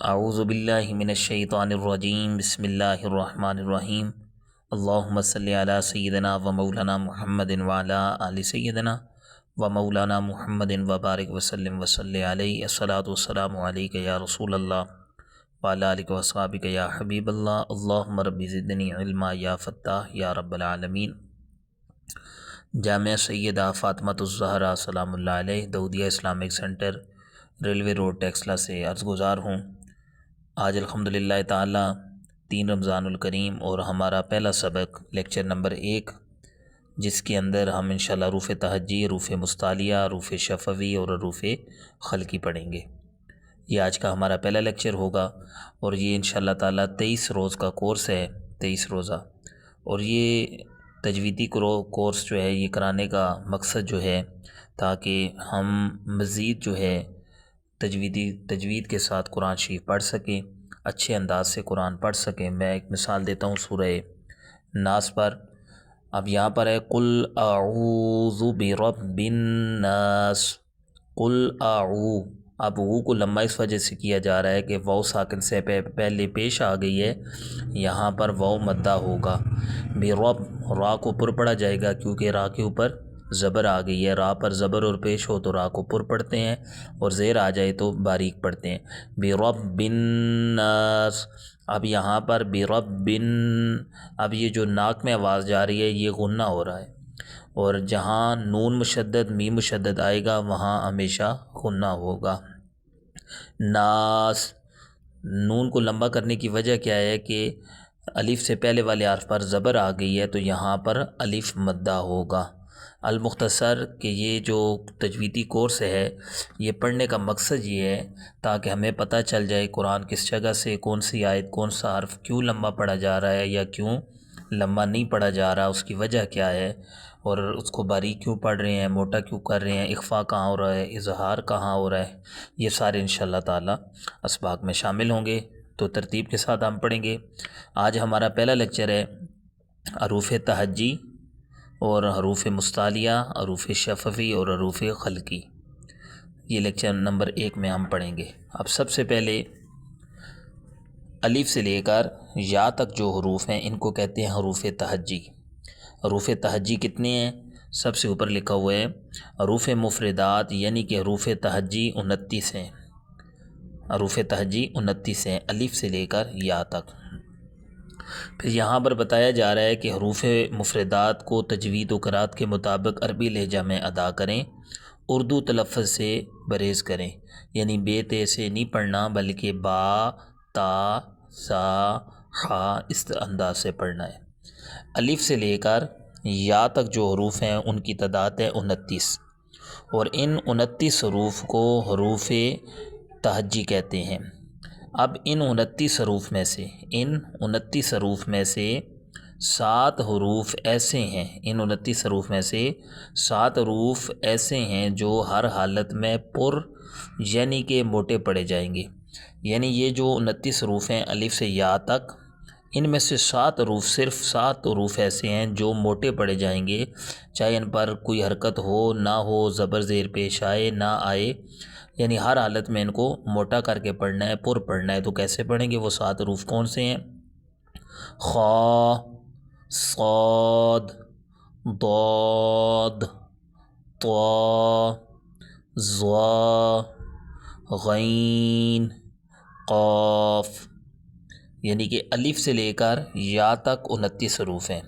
اعوذ باللہ من الشیطان الرجیم بسم اللہ الرحمن الرحیم اللہم صلی علی سیدنا و مولانا محمد وعلی آل سیدنا و مولانا محمد وبارک وسلم وصلی علیہ الصلاۃ والسلام علیک یا رسول اللہ وعلی آلک واصحابک یا حبیب اللہ اللہم رب زدنی علما یا فتاح یا رب العالمین۔ جامعہ سیدہ فاطمۃ الزہرا سلام اللہ علیہ دودیہ Islamic centre railway road Taxila سے عرض گزار ہوں۔ آج الحمدللہ تعالی 3 رمضان الکریم اور ہمارا پہلا سبق لیکچر نمبر 1، جس کے اندر ہم انشاءاللہ حروف تہجی، حروف مستعلیہ، حروف شفوی اور حروف خلقی پڑھیں گے۔ یہ آج کا ہمارا پہلا لیکچر ہوگا اور یہ انشاءاللہ تعالی 23 روز کا کورس ہے، 23 روزہ، اور یہ تجویدی کورس جو ہے یہ کرانے کا مقصد جو ہے تاکہ ہم مزید جو ہے تجوید کے ساتھ قرآن شریف پڑھ سکیں، اچھے انداز سے قرآن پڑھ سکیں۔ میں ایک مثال دیتا ہوں سورہ ناس پر۔ اب یہاں پر ہے قل اعوذ برب الناس، قل اب او کو لمبا اس وجہ سے کیا جا رہا ہے کہ واو ساکن سے پہلے پیش آ گئی ہے، یہاں پر واو مدہ ہوگا۔ برب، را کو پر پڑھا جائے گا کیونکہ را کے اوپر زبر آ گئی ہے، را پر زبر اور پیش ہو تو را کو پر پڑھتے ہیں اور زیر آ جائے تو باریک پڑھتے ہیں۔ برب الناس، اب یہاں پر اب یہ جو ناک میں آواز جا رہی ہے یہ غنہ ہو رہا ہے، اور جہاں نون مشدد میم مشدد آئے گا وہاں ہمیشہ غنہ ہوگا۔ ناس، نون کو لمبا کرنے کی وجہ کیا ہے کہ الف سے پہلے والے حرف پر زبر آ گئی ہے تو یہاں پر الف مدہ ہوگا۔ المختصر کہ یہ جو تجویدی کورس ہے یہ پڑھنے کا مقصد یہ ہے تاکہ ہمیں پتہ چل جائے قرآن کس جگہ سے کون سی آیت کون سا حرف کیوں لمبا پڑھا جا رہا ہے یا کیوں لمبا نہیں پڑھا جا رہا، اس کی وجہ کیا ہے، اور اس کو باریک کیوں پڑھ رہے ہیں، موٹا کیوں کر رہے ہیں، اخفا کہاں ہو رہا ہے، اظہار کہاں ہو رہا ہے، یہ سارے انشاءاللہ تعالی اسباق میں شامل ہوں گے۔ تو ترتیب کے ساتھ ہم پڑھیں گے۔ آج ہمارا پہلا لیکچر ہے حروف تہجی اور حروف مستعلیہ، حروف شفوی اور حروف خلقی۔ یہ لیکچر نمبر 1 میں ہم پڑھیں گے۔ اب سب سے پہلے الف سے لے کر یا تک جو حروف ہیں ان کو کہتے ہیں حروف تہجی۔ حروف تہجی کتنے ہیں؟ سب سے اوپر لکھا ہوا ہے حروف مفردات، یعنی کہ حروف تہجی 29 ہیں۔ حروف تہجی 29 ہیں الف سے لے کر یا تک۔ پھر یہاں پر بتایا جا رہا ہے کہ حروف مفردات کو تجوید و قرات کے مطابق عربی لہجہ میں ادا کریں، اردو تلفظ سے پرہیز کریں، یعنی بے تے سے نہیں پڑھنا بلکہ با، تا، سا، خا اس انداز سے پڑھنا ہے۔ الف سے لے کر یا تک جو حروف ہیں ان کی تعداد ہے 29، اور ان 29 حروف کو حروف تہجی کہتے ہیں۔ اب ان 29 حروف میں سے 7 حروف ایسے ہیں، ان 29 حروف میں سے 7 حروف ایسے ہیں جو ہر حالت میں پر یعنی کہ موٹے پڑھے جائیں گے۔ یعنی یہ جو 29 حروف ہیں الف سے یا تک، ان میں سے 7 حروف، صرف 7 حروف ایسے ہیں جو موٹے پڑھے جائیں گے، چاہے ان پر کوئی حرکت ہو نہ ہو، زبر زیر پیش آئے نہ آئے، یعنی ہر حالت میں ان کو موٹا کر کے پڑھنا ہے، پر پڑھنا ہے۔ تو کیسے پڑھیں گے؟ وہ 7 حروف کون سے ہیں؟ خا، صاد، ضاد، طا، ظا، غین، قاف، یعنی کہ الف سے لے کر یا تک 29 حروف ہیں۔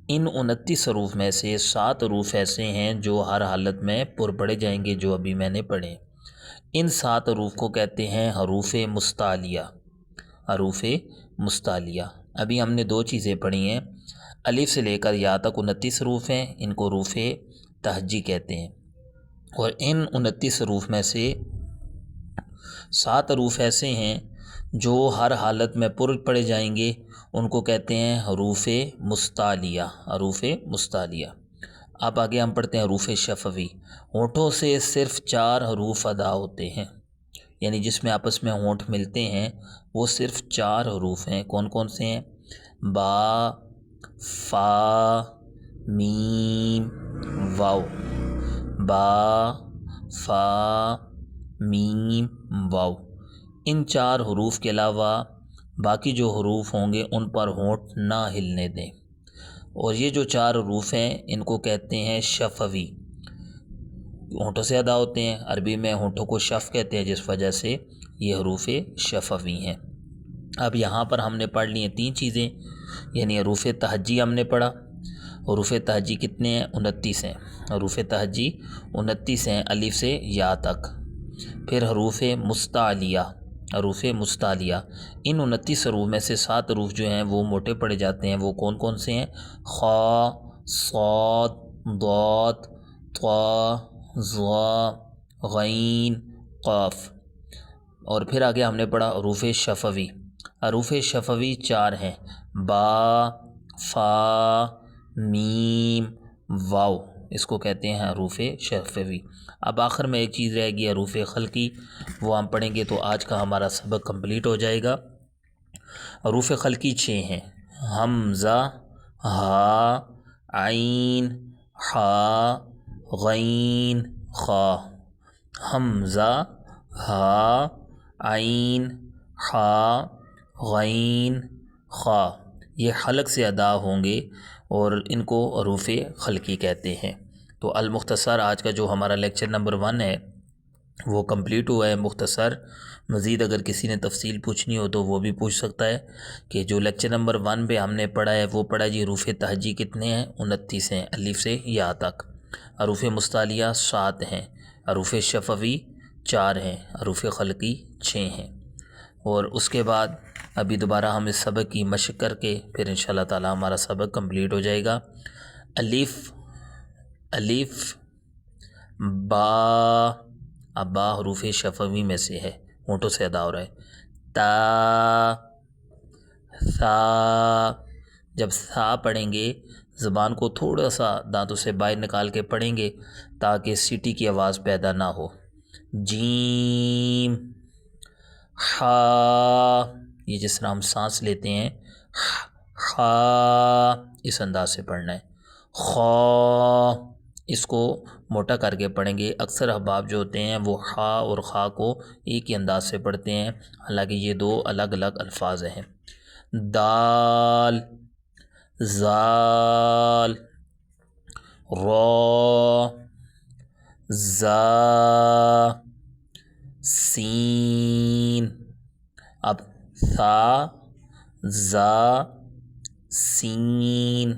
ان 29 حروف میں سے 7 حروف ایسے ہیں جو ہر حالت میں پر پڑھے جائیں گے، جو ابھی میں نے پڑھے۔ ان 7 حروف کو کہتے ہیں حروف مستعلیہ۔ حروف مستعلیہ، ابھی ہم نے 2 چیزیں پڑھی ہیں۔ الف سے لے کر یا تک 29 حروف ہیں، ان کو حروف تہجی کہتے ہیں، اور ان 29 حروف میں سے 7 حروف ایسے ہیں جو ہر حالت میں پر پڑھے جائیں گے، ان کو کہتے ہیں حروف مستعلیہ۔ حروف مستعلیہ۔ اب آگے ہم پڑھتے ہیں حروف شفوی۔ ہونٹوں سے صرف 4 حروف ادا ہوتے ہیں، یعنی جس میں آپس میں ہونٹ ملتے ہیں وہ صرف 4 حروف ہیں۔ کون کون سے ہیں؟ با، فا، میم، واو۔ با، فا، میم، واو، ان 4 حروف کے علاوہ باقی جو حروف ہوں گے ان پر ہونٹ نہ ہلنے دیں، اور یہ جو 4 حروف ہیں ان کو کہتے ہیں شفوی، ہونٹوں سے ادا ہوتے ہیں، عربی میں ہونٹوں کو شف کہتے ہیں، جس وجہ سے یہ حروف شفوی ہیں۔ اب یہاں پر ہم نے پڑھ لی ہیں 3 چیزیں، یعنی حروف تہجی ہم نے پڑھا۔ حروف تہجی کتنے ہیں؟ 29 ہیں۔ حروف تہجی 29 ہیں الف سے یا تک۔ پھر حروف مستعلیہ، حروف مستعلیہ ان 29 حروف میں سے 7 حروف جو ہیں وہ موٹے پڑے جاتے ہیں۔ وہ کون کون سے ہیں؟ خا، صاد، ضاد، طا، ظا، غین، قاف۔ اور پھر آگے ہم نے پڑھا حروف شفوی۔ حروف شفوی 4 ہیں، با، فا، میم، واو، اس کو کہتے ہیں حروف شفوی۔ اب آخر میں ایک چیز رہے گی حروف خلقی، وہ ہم پڑھیں گے تو آج کا ہمارا سبق کمپلیٹ ہو جائے گا۔ حروف خلقی 6 ہیں، حمزہ، ہا، عین، حا، غین، خا۔ حمزہ، ہا، عین، حا، غین، خا، یہ حلق سے ادا ہوں گے اور ان کو حروف خلقی کہتے ہیں۔ تو المختصر آج کا جو ہمارا لیکچر نمبر 1 ہے وہ کمپلیٹ ہوا ہے مختصر۔ مزید اگر کسی نے تفصیل پوچھنی ہو تو وہ بھی پوچھ سکتا ہے کہ جو لیکچر نمبر 1 پہ ہم نے پڑھا ہے وہ پڑھا جی حروف تہجی کتنے ہیں؟ 29 ہیں الف سے یا تک۔ حروف مستعلیہ 7 ہیں، حروف شفوی 4 ہیں، حروف خلقی 6 ہیں۔ اور اس کے بعد ابھی دوبارہ ہم اس سبق کی مشق کر کے پھر انشاءاللہ تعالی ہمارا سبق کمپلیٹ ہو جائے گا۔ الف، با، اب با حروف شفوی میں سے ہے، ہونٹوں سے ادا ہو رہا ہے۔ تا، ثا، جب ثا پڑھیں گے زبان کو تھوڑا سا دانتوں سے باہر نکال کے پڑھیں گے تاکہ سیٹی کی آواز پیدا نہ ہو۔ جیم، ہا، یہ جس طرح ہم سانس لیتے ہیں، ہا، اس انداز سے پڑھنا ہے۔ خا، اس کو موٹا کر کے پڑھیں گے۔ اکثر احباب جو ہوتے ہیں وہ ہا اور خا کو ایک ہی انداز سے پڑھتے ہیں، حالانکہ یہ 2 الگ الگ الفاظ ہیں۔ دال، زال، را، زا، سین۔ اب ثا، زا، سین،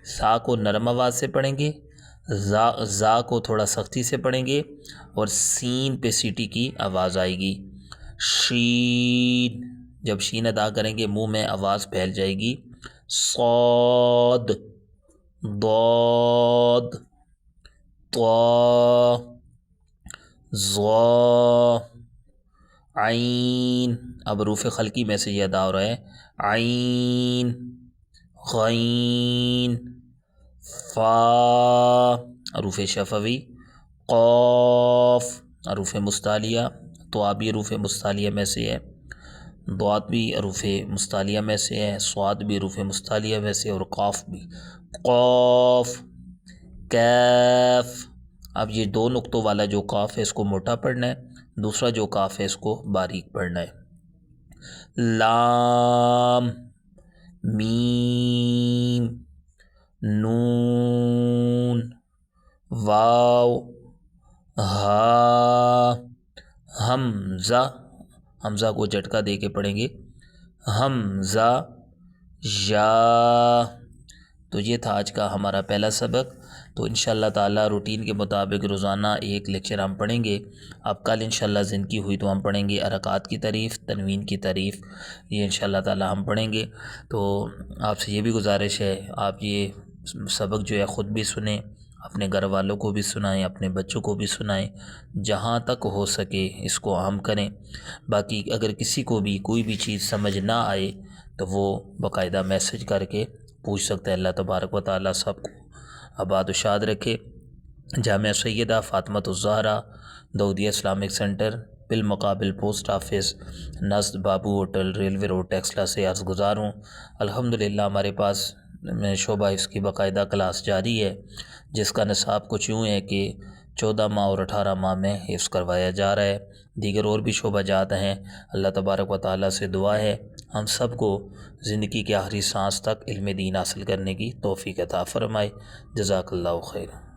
ثا کو نرم آواز سے پڑھیں گے، زا کو تھوڑا سختی سے پڑھیں گے اور سین پہ سیٹی کی آواز آئے گی۔ شین، جب شین ادا کریں گے منہ میں آواز پھیل جائے گی۔ صاد، ضاد، طا، ظا، عین، اب حروف خلقی میں سے یہ ادا ہو رہا ہے، عین، غین، فا، حروف شفوی، قاف، حروف مستعلیہ، تو بھی حروف مستعلیہ میں سے ہے، ضاد بھی حروف مستعلیہ میں سے ہے، صاد بھی حروف مستعلیہ میں سے اور قاف بھی۔ قاف، کیف، اب یہ 2 نقطوں والا جو قاف ہے اس کو موٹا پڑھنا ہے، دوسرا جو قاف ہے اس کو باریک پڑھنا ہے۔ لام، میم، نون، واو، ہا، حمزہ، حمزہ کو جھٹکا دے کے پڑھیں گے، حمزہ، یا۔ تو یہ تھا آج کا ہمارا پہلا سبق۔ تو انشاءاللہ تعالی روٹین کے مطابق روزانہ ایک لیکچر ہم پڑھیں گے۔ اب کل انشاءاللہ زندگی ہوئی تو ہم پڑھیں گے حرکات کی تعریف، تنوین کی تعریف، یہ انشاءاللہ تعالی ہم پڑھیں گے۔ تو آپ سے یہ بھی گزارش ہے آپ یہ سبق جو ہے خود بھی سنیں، اپنے گھر والوں کو بھی سنائیں، اپنے بچوں کو بھی سنائیں، جہاں تک ہو سکے اس کو عام کریں۔ باقی اگر کسی کو بھی کوئی بھی چیز سمجھ نہ آئے تو وہ باقاعدہ میسج کر کے پوچھ سکتا ہے۔ اللہ تبارک و تعالی سب کو آباد و شاد رکھے۔ جامعہ سیدہ فاطمۃ الزہرا دودیہ اسلامک سینٹر بالمقابل پوسٹ آفس نزد بابو ہوٹل ریلوے روڈ ٹیکسلا سے عرض گزار ہوں۔ الحمدللہ ہمارے پاس شعبہ اس کی باقاعدہ کلاس جاری ہے، جس کا نصاب کچھ یوں ہے کہ 14 ماہ اور 18 ماہ میں حفظ کروایا جا رہا ہے۔ دیگر اور بھی شعبہ جات ہیں۔ اللہ تبارک و تعالیٰ سے دعا ہے ہم سب کو زندگی کے آخری سانس تک علم دین حاصل کرنے کی توفیق عطا فرمائے۔ جزاک اللہ خیر۔